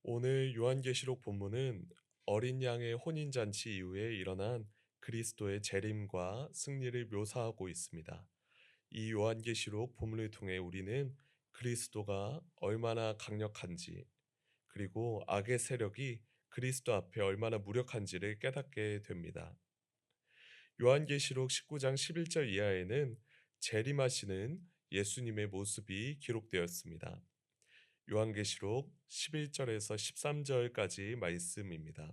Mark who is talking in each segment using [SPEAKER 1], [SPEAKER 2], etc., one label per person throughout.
[SPEAKER 1] 오늘 요한계시록 본문은 어린 양의 혼인잔치 이후에 일어난 그리스도의 재림과 승리를 묘사하고 있습니다. 이 요한계시록 본문을 통해 우리는 그리스도가 얼마나 강력한지, 그리고 악의 세력이 그리스도 앞에 얼마나 무력한지를 깨닫게 됩니다. 요한계시록 19장 11절 이하에는 재림하시는 예수님의 모습이 기록되었습니다. 요한계시록 11절에서 13절까지 말씀입니다.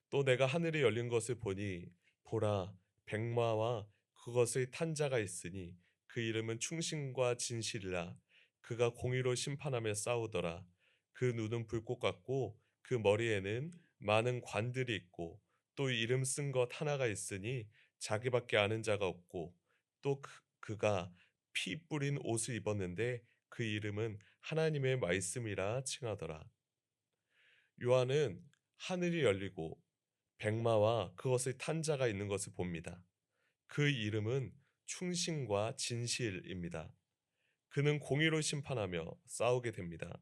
[SPEAKER 1] 또 내가 하늘이 열린 것을 보니 보라 백마와 그것의 탄 자가 있으니 그 이름은 충신과 진실이라. 그가 공의로 심판하며 싸우더라. 그 눈은 불꽃 같고 그 머리에는 많은 관들이 있고 또 이름 쓴 것 하나가 있으니 자기밖에 아는 자가 없고 또 그가 피 뿌린 옷을 입었는데 그 이름은 하나님의 말씀이라 칭하더라. 요한은 하늘이 열리고 백마와 그것의 탄 자가 있는 것을 봅니다. 그 이름은 충신과 진실입니다. 그는 공의로 심판하며 싸우게 됩니다.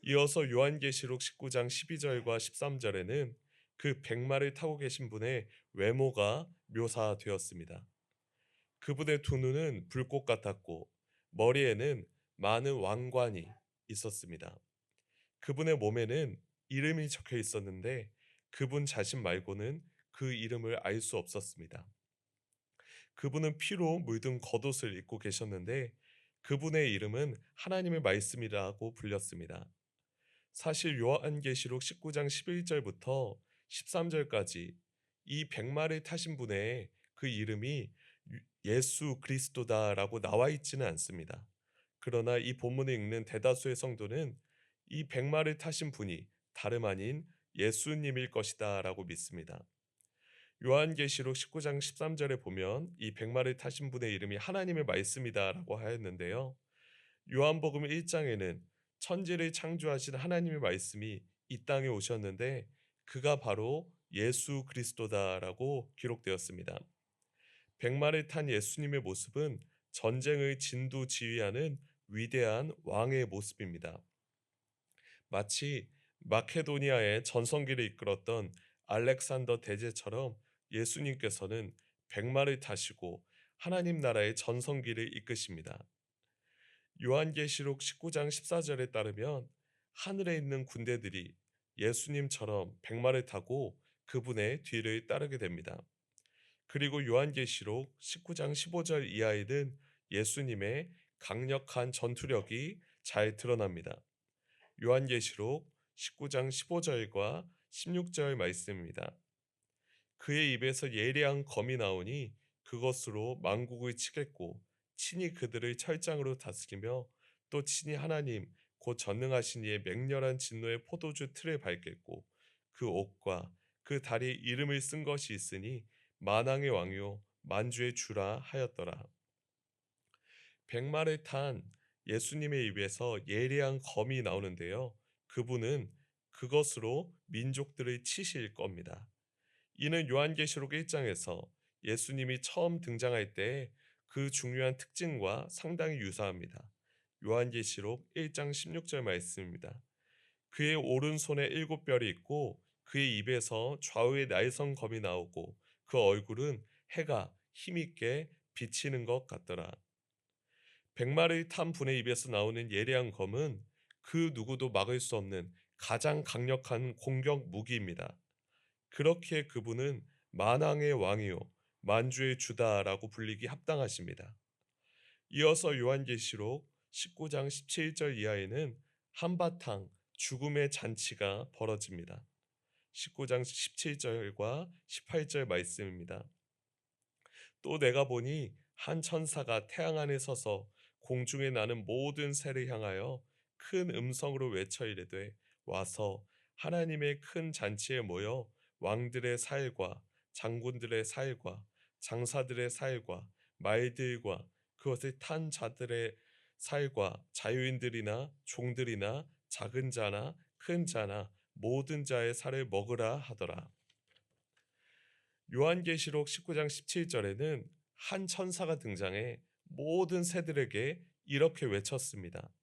[SPEAKER 1] 이어서 요한계시록 19장 12절과 13절에는 그 백마를 타고 계신 분의 외모가 묘사되었습니다. 그분의 두 눈은 불꽃 같았고 머리에는 많은 왕관이 있었습니다. 그분의 몸에는 이름이 적혀 있었는데 그분 자신 말고는 그 이름을 알 수 없었습니다. 그분은 피로 물든 겉옷을 입고 계셨는데 그분의 이름은 하나님의 말씀이라고 불렸습니다. 사실 요한계시록 19장 11절부터 13절까지 이 백마를 타신 분의 그 이름이 예수 그리스도다라고 나와 있지는 않습니다. 그러나 이 본문을 읽는 대다수의 성도는 이 백마를 타신 분이 다름 아닌 예수님일 것이다라고 믿습니다. 요한계시록 19장 13절에 보면 이 백마를 타신 분의 이름이 하나님의 말씀이다라고 하였는데요. 요한복음 1장에는 천지를 창조하신 하나님의 말씀이 이 땅에 오셨는데 그가 바로 예수 그리스도다라고 기록되었습니다. 백마를 탄 예수님의 모습은 전쟁의 진두지휘하는 위대한 왕의 모습입니다. 마치 마케도니아의 전성기를 이끌었던 알렉산더 대제처럼 예수님께서는 백마를 타시고 하나님 나라의 전성기를 이끄십니다. 요한계시록 19장 14절에 따르면 하늘에 있는 군대들이 예수님처럼 백마를 타고 그분의 뒤를 따르게 됩니다. 그리고 요한계시록 19장 15절 이하에는 예수님의 강력한 전투력이 잘 드러납니다. 요한계시록 19장 15절과 16절 말씀입니다. 그의 입에서 예리한 검이 나오니 그것으로 만국을 치겠고 친히 그들을 철장으로 다스리며 또 친히 하나님 곧 전능하신 이의 맹렬한 진노의 포도주 틀을 밟겠고 그 옷과 그 다리에 이름을 쓴 것이 있으니 만왕의 왕이요 만주의 주라 하였더라. 백마를 탄 예수님의 입에서 예리한 검이 나오는데요. 그분은 그것으로 민족들을 치실 겁니다. 이는 요한계시록 1장에서 예수님이 처음 등장할 때 그 중요한 특징과 상당히 유사합니다. 요한계시록 1장 16절 말씀입니다. 그의 오른손에 7별이 있고 그의 입에서 좌우에 날선 검이 나오고 그 얼굴은 해가 힘있게 비치는 것 같더라. 백마를 탄 분의 입에서 나오는 예리한 검은 그 누구도 막을 수 없는 가장 강력한 공격 무기입니다. 그렇기에 그분은 만왕의 왕이요 만주의 주다라고 불리기 합당하십니다. 이어서 요한계시록 19장 17절 이하에는 한바탕 죽음의 잔치가 벌어집니다. 19장 17절과 18절 말씀입니다. 또 내가 보니 한 천사가 태양 안에 서서 공중에 나는 모든 새를 향하여 큰 음성으로 외쳐 이르되 와서 하나님의 큰 잔치에 모여 왕들의 살과 장군들의 살과 장사들의 살과 말들과 그것을 탄 자들의 살과 자유인들이나 종들이나 작은 자나 큰 자나 모든 자의 살을 먹으라 하더라. 요한계시록 19장 17절에는 한 천사가 등장해 모든 새들에게 이렇게 외쳤습니다.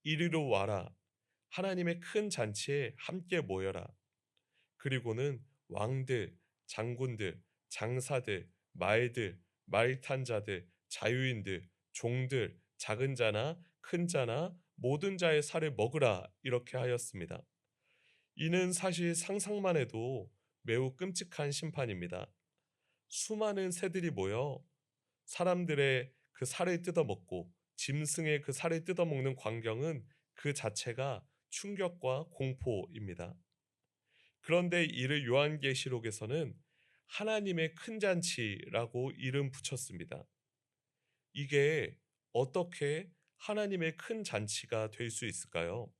[SPEAKER 1] 이리로 와라. 하나님의 큰 잔치에 함께 모여라. 그리고는 왕들, 장군들, 장사들, 말들, 말 탄 자들, 자유인들, 종들, 작은 자나 큰 자나 모든 자의 살을 먹으라 이렇게 하였습니다. 이는 사실 상상만 해도 매우 끔찍한 심판입니다. 수많은 새들이 모여 사람들의 그 살을 뜯어먹고 짐승의 그 살을 뜯어먹는 광경은 그 자체가 충격과 공포입니다. 그런데 이를 요한계시록에서는 하나님의 큰 잔치라고 이름 붙였습니다. 이게 어떻게 하나님의 큰 잔치가 될 수 있을까요?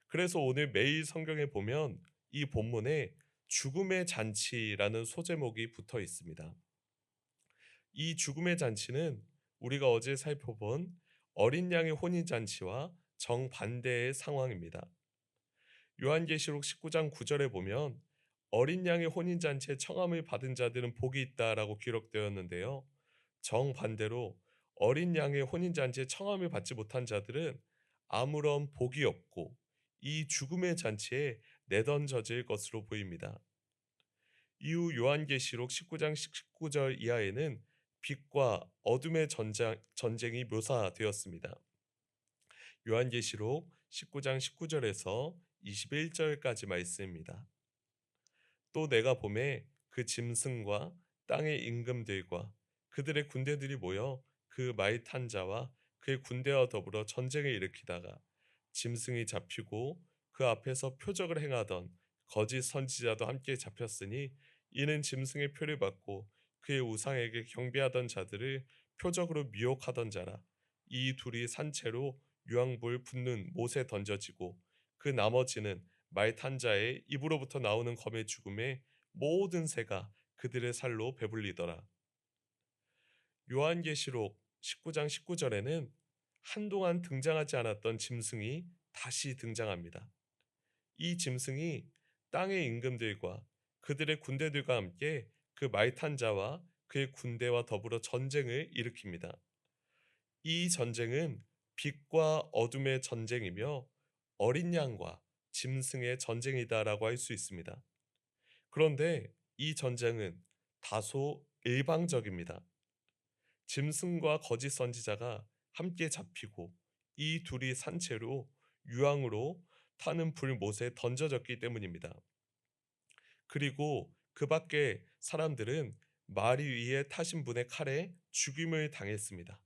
[SPEAKER 1] 그래서 오늘 매일 성경에 보면 이 본문에 죽음의 잔치라는 소제목이 붙어 있습니다. 이 죽음의 잔치는 우리가 어제 살펴본 어린 양의 혼인 잔치와 정반대의 상황입니다. 요한계시록 19장 9절에 보면 어린 양의 혼인 잔치에 청함을 받은 자들은 복이 있다라고 기록되었는데요. 정반대로 어린 양의 혼인 잔치에 청함을 받지 못한 자들은 아무런 복이 없고 이 죽음의 잔치에 내던져질 것으로 보입니다. 이후 요한계시록 19장 19절 이하에는 빛과 어둠의 전쟁이 묘사되었습니다. 요한계시록 19장 19절에서 21절까지 말씀입니다. 또 내가 보매 그 짐승과 땅의 임금들과 그들의 군대들이 모여 그 말 탄 자와 그의 군대와 더불어 전쟁을 일으키다가 짐승이 잡히고 그 앞에서 표적을 행하던 거짓 선지자도 함께 잡혔으니 이는 짐승의 표를 받고 그의 우상에게 경배하던 자들을 표적으로 미혹하던 자라. 이 둘이 산채로 유황불 붙는 못에 던져지고 그 나머지는 말 탄 자의 입으로부터 나오는 검의 죽음에 모든 새가 그들의 살로 배불리더라. 요한계시록 19장 19절에는 한동안 등장하지 않았던 짐승이 다시 등장합니다. 이 짐승이 땅의 임금들과 그들의 군대들과 함께 그 말 탄 자와 그의 군대와 더불어 전쟁을 일으킵니다. 이 전쟁은 빛과 어둠의 전쟁이며 어린 양과 짐승의 전쟁이다라고 할 수 있습니다. 그런데 이 전쟁은 다소 일방적입니다. 짐승과 거짓 선지자가 함께 잡히고 이 둘이 산채로 유황으로 타는 불못에 던져졌기 때문입니다. 그리고 그 밖에 사람들은 마리 위에 타신 분의 칼에 죽임을 당했습니다.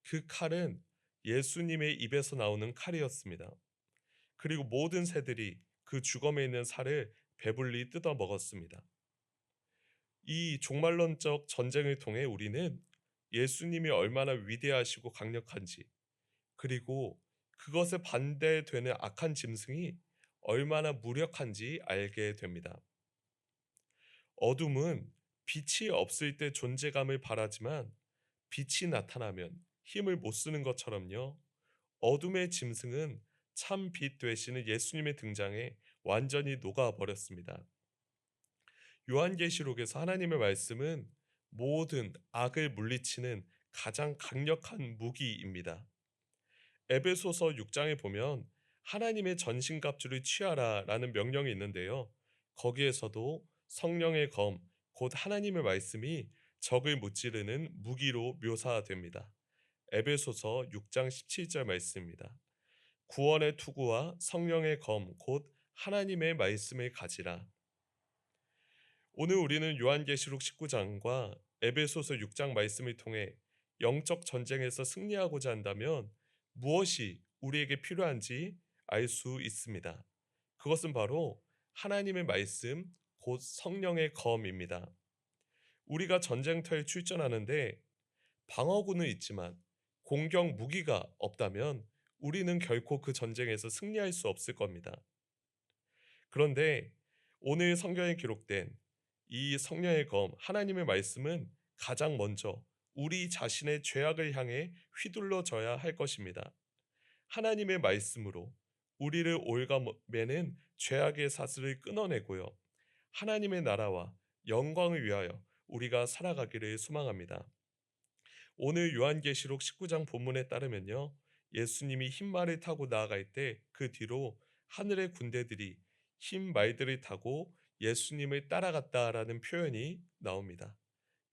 [SPEAKER 1] 그 칼은 예수님의 입에서 나오는 칼이었습니다. 그리고 모든 새들이 그 주검에 있는 살을 배불리 뜯어 먹었습니다. 이 종말론적 전쟁을 통해 우리는 예수님이 얼마나 위대하시고 강력한지, 그리고 그것에 반대되는 악한 짐승이 얼마나 무력한지 알게 됩니다. 어둠은 빛이 없을 때 존재감을 바라지만 빛이 나타나면 힘을 못 쓰는 것처럼요. 어둠의 짐승은 참 빛 되시는 예수님의 등장에 완전히 녹아버렸습니다. 요한계시록에서 하나님의 말씀은 모든 악을 물리치는 가장 강력한 무기입니다. 에베소서 6장에 보면 하나님의 전신갑주를 취하라라는 명령이 있는데요. 거기에서도 성령의 검, 곧 하나님의 말씀이 적을 무찌르는 무기로 묘사됩니다. 에베소서 6장 17절 말씀입니다. 구원의 투구와 성령의 검, 곧 하나님의 말씀을 가지라. 오늘 우리는 요한계시록 19장과 에베소서 6장 말씀을 통해 영적 전쟁에서 승리하고자 한다면 무엇이 우리에게 필요한지 알 수 있습니다. 그것은 바로 하나님의 말씀, 곧 성령의 검입니다. 우리가 전쟁터에 출전하는데 방어구는 있지만 공격 무기가 없다면 우리는 결코 그 전쟁에서 승리할 수 없을 겁니다. 그런데 오늘 성경에 기록된 이 성령의 검, 하나님의 말씀은 가장 먼저 우리 자신의 죄악을 향해 휘둘러져야 할 것입니다. 하나님의 말씀으로 우리를 올가매는 죄악의 사슬을 끊어내고요. 하나님의 나라와 영광을 위하여 우리가 살아가기를 소망합니다. 오늘 요한계시록 19장 본문에 따르면요. 예수님이 흰 말을 타고 나아갈 때 그 뒤로 하늘의 군대들이 흰 말들을 타고 예수님을 따라갔다라는 표현이 나옵니다.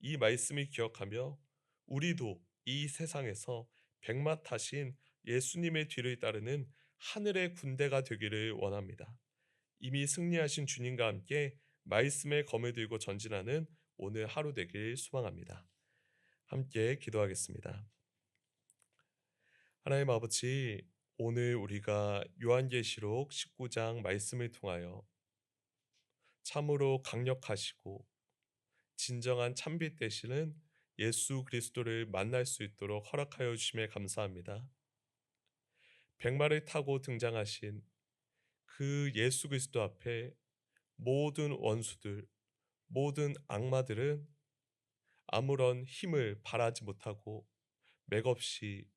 [SPEAKER 1] 이 말씀을 기억하며 우리도 이 세상에서 백마 타신 예수님의 뒤를 따르는 하늘의 군대가 되기를 원합니다. 이미 승리하신 주님과 함께 말씀의 검을 들고 전진하는 오늘 하루 되길 소망합니다. 함께 기도하겠습니다. 하나님 아버지, 오늘 우리가 요한계시록 19장 말씀을 통하여 참으로 강력하시고 진정한 참빛 되시는 예수 그리스도를 만날 수 있도록 허락하여 주심에 감사합니다. 백마를 타고 등장하신 그 예수 그리스도 앞에 모든 원수들, 모든 악마들은 아무런 힘을 발하지 못하고 맥없이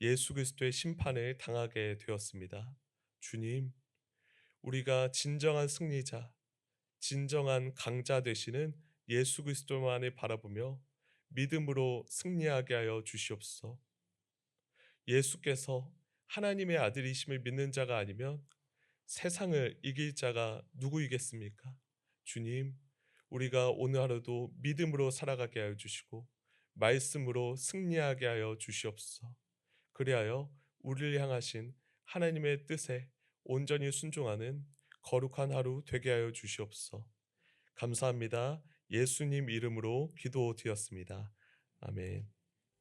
[SPEAKER 1] 예수 그리스도의 심판을 당하게 되었습니다. 주님, 우리가 진정한 승리자, 진정한 강자 되시는 예수 그리스도만을 바라보며 믿음으로 승리하게 하여 주시옵소서. 예수께서 하나님의 아들이심을 믿는 자가 아니면 세상을 이길 자가 누구이겠습니까? 주님, 우리가 오늘 하루도 믿음으로 살아가게 하여 주시고 말씀으로 승리하게 하여 주시옵소서. 그리하여 우리를 향하신 하나님의 뜻에 온전히 순종하는 거룩한 하루 되게 하여 주시옵소서. 감사합니다. 예수님 이름으로 기도드렸습니다. 아멘.